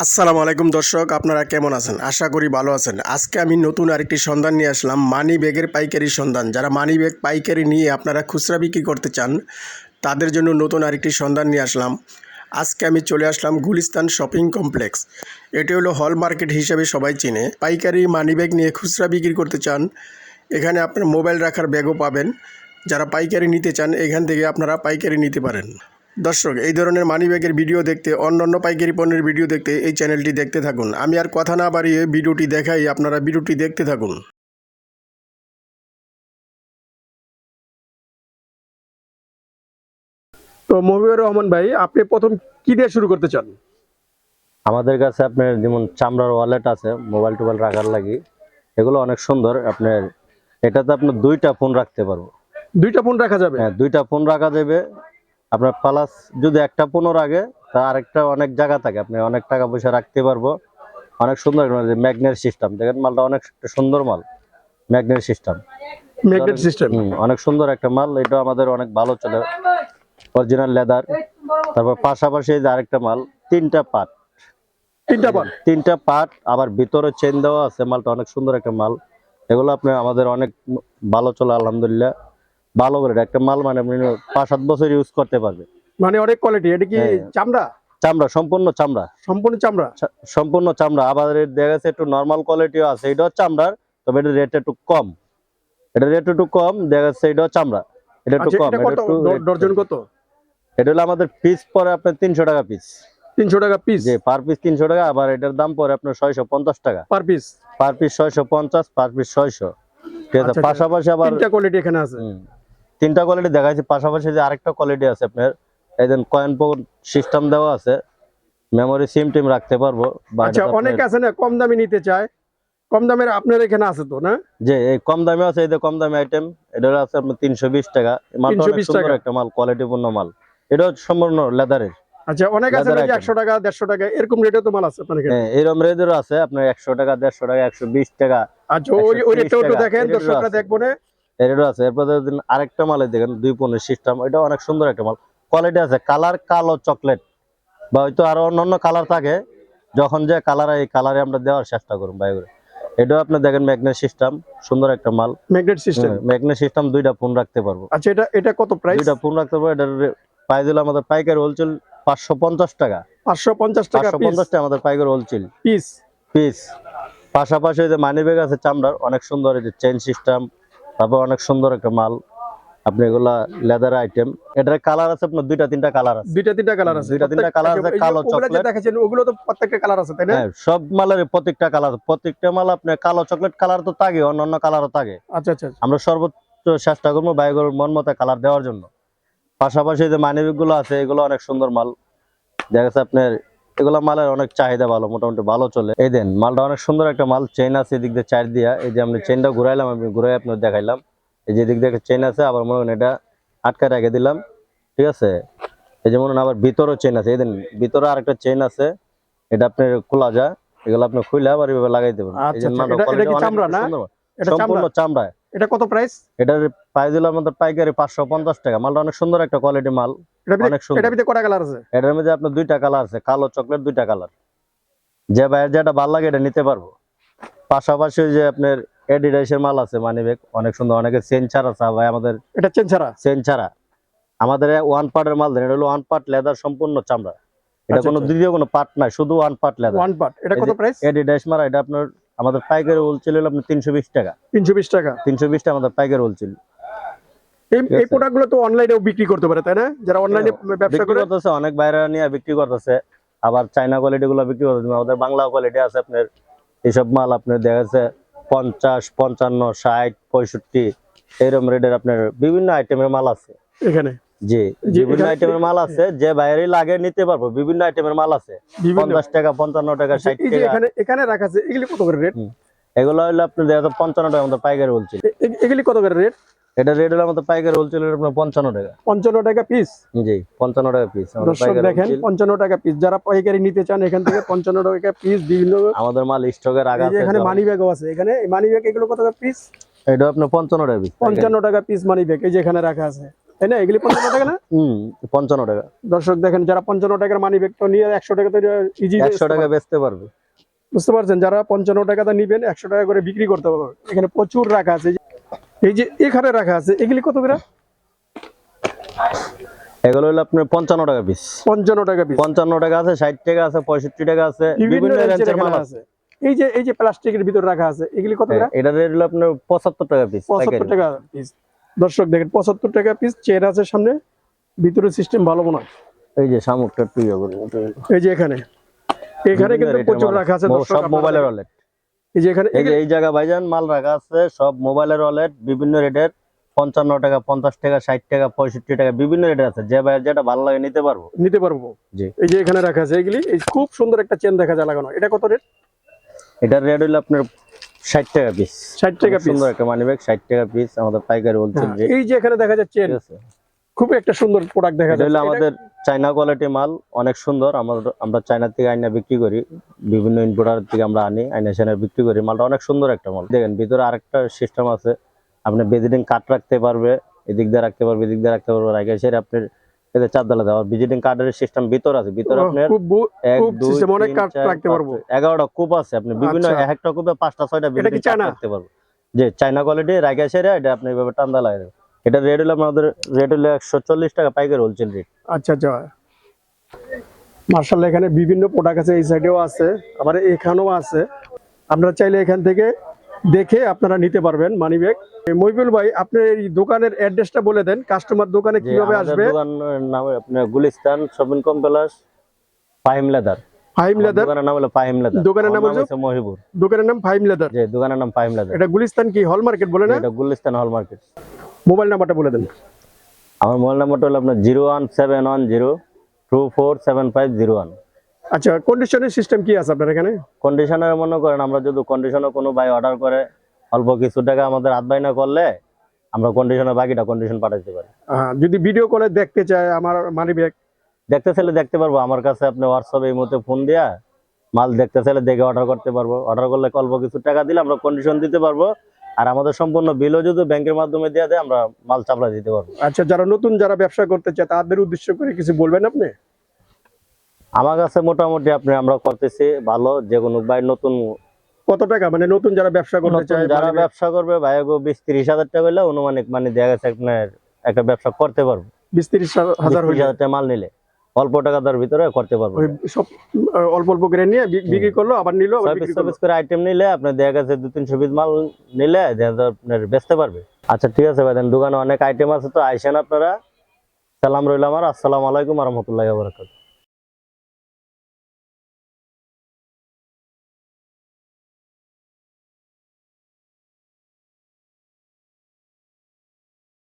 আসসালামু আলাইকুম দর্শক, আপনারা কেমন আছেন? আশা করি ভালো আছেন। আজকে আমি নতুন আরেকটি সন্ধান নিয়ে আসলাম, মানি ব্যাগের পাইকারি সন্ধান। যারা মানি ব্যাগ পাইকারি নিয়ে আপনারা খুচরা বিক্রি করতে চান, তাদের জন্য নতুন আরেকটি সন্ধান নিয়ে আসলাম। আজকে আমি চলে আসলাম গুলিস্তান শপিং কমপ্লেক্স। এটি হলো হল মার্কেট হিসেবে সবাই চিনে। পাইকারি মানি ব্যাগ নিয়ে খুচরা বিক্রি করতে চান, এখানে আপনার মোবাইল রাখার ব্যাগও পাবেন। যারা পাইকারি নিতে চান, এখান থেকে আপনারা পাইকারি নিতে পারেন। দর্শক, এই ধরনের মানিব্যাগের ভিডিও দেখতে, অন্যান্য পাইকারি পণ্যের ভিডিও দেখতে এই চ্যানেলটি দেখতে থাকুন। আমি আর কথা না বাড়িয়ে ভিডিওটি দেখাই, আপনারা ভিডিওটি দেখতে থাকুন। তো মহিবুর রহমান ভাই, আপনি প্রথম কি দিয়ে শুরু করতে চান? আমাদের কাছে আপনার যেমন চামড়ার ওয়ালেট আছে মোবাইল টোবাইল রাখার লাগি, এগুলো অনেক সুন্দর। আপনার এটাতে আপনার দুইটা ফোন রাখতে পারবো। দুইটা ফোন রাখা যাবে? হ্যাঁ, দুইটা ফোন রাখা যাবে। আপনার প্লাস যদি একটা ফোনও রাখে তা আরেকটা অনেক জায়গা থাকে, আপনি অনেক টাকা পয়সা রাখতে পারবো। অনেক সুন্দর ম্যাগনেট সিস্টেম, দেখেন মালটা অনেক সুন্দর মাল। ম্যাগনেট সিস্টেম, ম্যাগনেট সিস্টেম অনেক সুন্দর একটা মাল। এটা আমাদের অনেক ভালো চলে, অরিজিনাল লেদার। তারপর পাশাপাশি যে আরেকটা মাল, তিনটা পার্ট। তিনটা পার্ট আবার ভিতরে চেন দেওয়া আছে। মালটা অনেক সুন্দর একটা মাল। এগুলো আপনি আমাদের অনেক ভালো চলে, আলহামদুলিল্লাহ। ভালো করে একটা মাল, মানে আপনি 5-7 বছর ইউজ করতে পারবে। মানে অনেক কোয়ালিটি। এটা কি চামড়া? চামড়া, সম্পূর্ণ চামড়া। সম্পূর্ণ চামড়া? সম্পূর্ণ চামড়া। আবার দেখা গেছে একটু নর্মাল কোয়ালিটিও আছে, এটাও চামড়ার, তবে এটা রেট একটু কম। এটা রেট একটু কম দেখা যাচ্ছে, এটাও চামড়া, এটা একটু কম। ডর্জন কত? এটা হলো আমাদের পিস পরে আপনার 300 টাকা পিস। 300 টাকা পিস? যে পার পিস 300 টাকা। আবার এটার দাম পরে আপনার 650 টাকা per piece? Per piece 650, per piece 600। ঠিক আছে। পাশাপাশি আবার তিনটা কোয়ালিটি এখানে আছে। তিনটা কোয়ালিটি দেখাইছি। পাশাপাশি যে আরেকটা কোয়ালিটি আছে আপনার, এই দেন কয়েন পকেট সিস্টেম দেওয়া আছে, মেমোরি সিম টিম রাখতে পারবো। আচ্ছা, অনেকে আছে না কম দামি নিতে চায়, কম দামের আপনার এখানে আছে তো না? যে এই কম দামে আছে, এই যে কম দামি আইটেম, এটা আছে আপনার 320 টাকা। মালটা অনেক সুন্দর একটা মাল, কোয়ালিটিপূর্ণ মাল। এটা সম্পূর্ণ লেদারের। আচ্ছা, অনেক আছে নাকি 100 টাকা 150 টাকা এরকম রেটে তো মাল আছে আপনার এখানে? হ্যাঁ, এরকম রেটেরও আছে আপনার 100 টাকা, 150 টাকা, 120 টাকা। আচ্ছা, ওই রেটটা একটু দেখেন, দর্শকরা দেখবো না। এরও আছে। এরপর আরেকটা মালে দেখেন, 2 পনের সিস্টেম। এটা অনেক সুন্দর একটা মাল, কোয়ালিটি আছে। কালার কালো চকলেট, বা হয়তো আরো অন্যান্য কালার থাকে, যখন যে কালার, এই কালারে আমরা দেওয়ার চেষ্টা করুন ভাই করে। এটাও আপনি দেখেন ম্যাগনেট সিস্টেম, সুন্দর একটা মাল। ম্যাগনেট সিস্টেম, দুইটা ফোন রাখতে পারবো। আচ্ছা, এটা কত প্রাইস? দুইটা ফোন রাখতে পারবো। এটার প্রাইস হলো আমাদের পাইকারি হোলসেল 550 টাকা। 550 টাকা 550 টাকা আমাদের পাইকারি হোলসেল পিস। পিস। পাশাপাশি যে মানি ব্যাগ আছে চামড়ার, অনেক সুন্দর। এই যে চেইন সিস্টেম, তারপর অনেক সুন্দর একটা মাল। আপনি এগুলা লেদার আইটেম। এটার কালার আছে আপনার দুইটা তিনটা কালার আছে। দুইটা তিনটা কালার আছে? কালো চকলেট দেখেছেন, ওগুলো তো প্রত্যেকটা কালার আছে তাই না? হ্যাঁ, সব মালের প্রত্যেকটা কালার। প্রত্যেকটা মাল আপনার কালো চকলেট কালার তো থাকে, অন্যান্য কালারও থাকে। আচ্ছা আচ্ছা, আমরা সর্বোচ্চ চেষ্টা করবো বাইরের মন মতো কালার দেওয়ার জন্য। পাশাপাশি যে মানি ব্যাগ গুলো আছে, এগুলো অনেক সুন্দর মাল। দেখা যাচ্ছে আপনার এগুলা মালের অনেক চাহিদা ভালো, মোটামুটি ভালো চলে। এই দেন মালটা অনেক সুন্দর একটা মাল। চেইন আছে এদিক দিয়ে 4 দিয়া। এই যে আমরা চেইনটা ঘুরাইলাম, আমি ঘুরাই আপনার দেখাইলাম। এই যে দিক দিয়ে চেইন আছে, আবার মনে হয় এটা আটকা রেখে দিলাম। ঠিক আছে। এই যে মনে হয় আবার ভিতরেও চেইন আছে। এই দেন ভিতরে আরেকটা চেইন আছে, এটা আপনার খোলা যায়। এগুলো আপনি খুলে আবার এভাবে লাগাই দেবেন। এই যে মালটা সম্পূর্ণ চামড়া। এটা কত প্রাইস? এটার প্রাইস হলো আমাদের পাইকারি 550 টাকা। মালটা অনেক সুন্দর একটা কোয়ালিটি মাল, অনেক সুন্দর। এটার ভিতরে কয়টা কালার আছে? এটার মধ্যে আপনার দুইটা কালার আছে, কালো চকলেট, দুইটা কালার। যে ভাইয়ের যেটা ভালো লাগে এটা নিতে পারবো। পাশাপাশি যে আপনার এডিডাসের মাল আছে মানি ব্যাগ, অনেক সুন্দর। অনেকে চেন ছাড়া চা ভাই, আমাদের এটা চেন ছাড়া? চেন ছাড়া আমাদের ওয়ান পার্টের মাল দেন। এটা হলো ওয়ান পার্ট লেদার, সম্পূর্ণ চামড়া। এটা কোনো দ্বিতীয় কোনো পার্ট নাই, শুধু one part leather. One part. এটা কত প্রাইস? এডিডাস মারা। এটা আপনার আমাদের পাইকারি হোলসেল হলো আপনার 320 টাকা। 320 টাকা? 320 টাকা আমাদের পাইকারি হোলসেল। এই প্রোডাক্টগুলো তো অনলাইনেও বিক্রি করতে পারে তাই না? যারা অনলাইনে ব্যবসা করতেছে, অনেক বাইরে নিয়ে বিক্রি করতেছে। আবার চাইনা কোয়ালিটি গুলো বিক্রি করতেছে। আমাদের বাংলা কোয়ালিটি আছে আপনার। এইসব মাল আপনার দেখা যাচ্ছে 50, 55, 60, 65 এরকম রেটের আপনার বিভিন্ন আইটেমের মাল আছে এখানে। জি, বিভিন্ন আইটেমের মাল আছে। যে বাইরে লাগে নিতে পারবো। বিভিন্ন আইটেমের মাল আছে, 50 টাকা, 55 টাকা, 60 টাকা। এখানে রাখা আছে। এগুলি কত করে রেট? এগুলো হলো আপনার দেখা যাচ্ছে 55 টাকা আমাদের পাইকারি হোলসেল। এগুলি কত করে রেট? এটা রেট হলো আমাদের পাইকারি হোলসেল আপনার 55 টাকা। 55 টাকা পিস? জি, 55 টাকা পিস। দর্শক দেখেন, 55 টাকা পিস। যারা পাইকারি নিতে চান, এখান থেকে 55 টাকা পিস বিভিন্ন আমাদের মাল স্টকে রাখা আছে। এখানে মানি ব্যাগও আছে। এখানে এই মানি ব্যাগ এগুলো কত টাকা পিস? এটা আপনার 55 টাকা পিস। 55 টাকা পিস মানি ব্যাগ এই যে এখানে রাখা আছে। তাই না? এগুলি 55 টাকা না? 55 টাকা। দর্শক দেখেন, যারা 55 টাকার মানি ব্যাগ তো নিয়ে 100 টাকা তো ইজি 100 টাকা বেচতে পারবে। বুঝতে পারছেন? যারা 55 টাকাতে নিবেন 100 টাকা করে বিক্রি করতে পারবেন। এখানে প্রচুর রাখা আছে, এই যে এখানে রাখা আছে, এগুলি কত করে? এগুলো হলো আপনার 55 টাকা পিস। 55 টাকা পিস। 55 টাকা আছে, 60 টাকা আছে, 65 টাকা আছে, বিভিন্ন রেঞ্জের মাল আছে। এই যে প্লাস্টিকের ভিতর রাখা আছে, এগুলি কত করে? এটা রেট হলো আপনার 75 টাকা পিস। 75 টাকা পিস। দর্শক দেখেন, 75 টাকা পিস। চেয়ার আছে সামনে, ভিতরে সিস্টেম ভালো মনে হয়। এই যে শামুকটা একটু ইয়ে করে। এই যে এখানে কিন্তু প্রচুর রাখা আছে দর্শক, সব মোবাইলের ওয়ালেট। এই যে এখানে এই জায়গা ভাইজান মাল রাখা আছে সব মোবাইলের ওয়ালেট বিভিন্ন রেটের। 55 টাকা, 50 টাকা, 60 টাকা, 65 টাকা, বিভিন্ন রেটের আছে। যে ভাই যেটা ভালো লাগে নিতে পারবো। জি, এই যে এখানে রাখা আছে এগুলি। এই খুব সুন্দর একটা চেন দেখা যায় লাগানো। এটা কত রেট? এটার রেট হলো আপনার 60 টাকা পিস। 60 টাকা পিস। সুন্দর একটা মানি ব্যাগ, 60 টাকা পিস আমাদের পাইকারি বলছেন যে। এই যে এখানে দেখা যাচ্ছে চেন, খুব একটা সুন্দর প্রোডাক্ট দেখা যাচ্ছে। এটা আমাদের চায়না কোয়ালিটি মাল, অনেক সুন্দর। আমরা চায়না থেকে আইনা বিক্রি করি, বিভিন্ন ইম্পোর্টার থেকে আমরা আনি, আইনা সেনা বিক্রি করি। মালটা অনেক সুন্দর একটা মাল। দেখেন ভিতরে আরেকটা সিস্টেম আছে, আপনি ভিজিটিং কার্ড রাখতে পারবে, এদিক দিয়ে রাখতে পারবে, এদিক দিয়ে রাখতে পারবে। রাখে সেটা আপনার এতে চার ডালা দেওয়া ভিজিটিং কার্ডের সিস্টেম ভিতর আছে। ভিতরে আপনার অনেক কার্ড রাখতে পারবো। 11টা কূপ আছে, আপনি বিভিন্ন একটা কূপে 5টা 6টা ভিজিটিং কার্ড রাখতে পারবে। যে চায়না কোয়ালিটি রাখে সেটা এটা আপনি এইভাবে টান্দা লাগে। এটা রেট হলো আমাদের 140 টাকা পাইকারি হোলসেল রেট। আচ্ছা আচ্ছা, মার্শাল্লাহ এখানে বিভিন্ন প্রোডাক্ট আছে, এই সাইডেও আছে, আবার এখানেও আছে। আপনারা চাইলে এখান থেকে দেখে আপনারা নিতে পারবেন মানি ব্যাগ। মহিবুল ভাই, আপনার এই দোকানের অ্যাড্রেসটা বলে দেন, কাস্টমার দোকানে কিভাবে আসবে? দোকানের নাম আপনার Gulistan shopping complex, Fahim leather. দোকানের নাম হলো ফাহিম লেদার। দোকানের নাম হচ্ছে মহিবুর। দোকানের নাম ফাহিম লেদার। জি, দোকানের নাম ফাহিম লেদার। এটা গুলিস্তান কি হল মার্কেট বলে না? এটা গুলিস্তান হল মার্কেট। মোবাইল নাম্বারটা বলে দেন। আমার মোবাইল নাম্বারটা হলো আপনার 01710247501। আচ্ছা, কন্ডিশনের সিস্টেম কি আছে আপনার এখানে? কন্ডিশনার মনে করেন, আমরা যদি কন্ডিশনার কোনো ভাই অর্ডার করে অল্প কিছু টাকা আমাদের হাত বাইনা করলে আমরা কন্ডিশনার বাকিটা কন্ডিশন পাঠাতে পারি। যদি ভিডিও কলে দেখতে চায় আমার মানি ব্যাগ, দেখতে চাইলে দেখতে পারবো। আমার কাছে আপনি হোয়াটসঅ্যাপে এই মধ্যে ফোন দিয়া মাল দেখতে চাইলে দেখে অর্ডার করতে পারবো। অর্ডার করলে অল্প কিছু টাকা দিলে আমরা কন্ডিশন দিতে পারবো, আর আমাদের সম্পূর্ণ বিলও যদি ব্যাংকের মাধ্যমে দেওয়া দেয় আমরা মাল চাপড়া দিতে পারবো। আচ্ছা, যারা ব্যবসা করতে চায় তাদের উদ্দেশ্য করে কিছু বলবেন আপনি? আমার কাছে মোটামুটি আমরা করতেছি ভালো। যে কোনো ভাই নতুন কত টাকা, মানে নতুন যারা ব্যবসা করতে চায়, যারা ব্যবসা করবে ভাই 20-30 হাজার টাকা হইলে অনুমানিক মানে দেখা গেছে আপনার একটা ব্যবসা করতে পারবো। 20-30 হাজার টাকা মাল নিলে অল্প টাকার ভিতরে করতে পারবো। সব অল্প অল্প করে নিয়ে বিক্রি করলো, আবার নিলো, আবার বিক্রি করলো। করে আইটেম নিলে আপনি দেখা গেছে 200-300 পিস মাল নিলে আপনার বেচতে পারবে। আচ্ছা ঠিক আছে ভাই, দোকানে অনেক আইটেম আছে, তো আইসেন আপনারা। সালাম রইল আমার। আসসালামু আলাইকুম ওয়া রাহমাতুল্লাহি ওয়া বারাকাতুহু।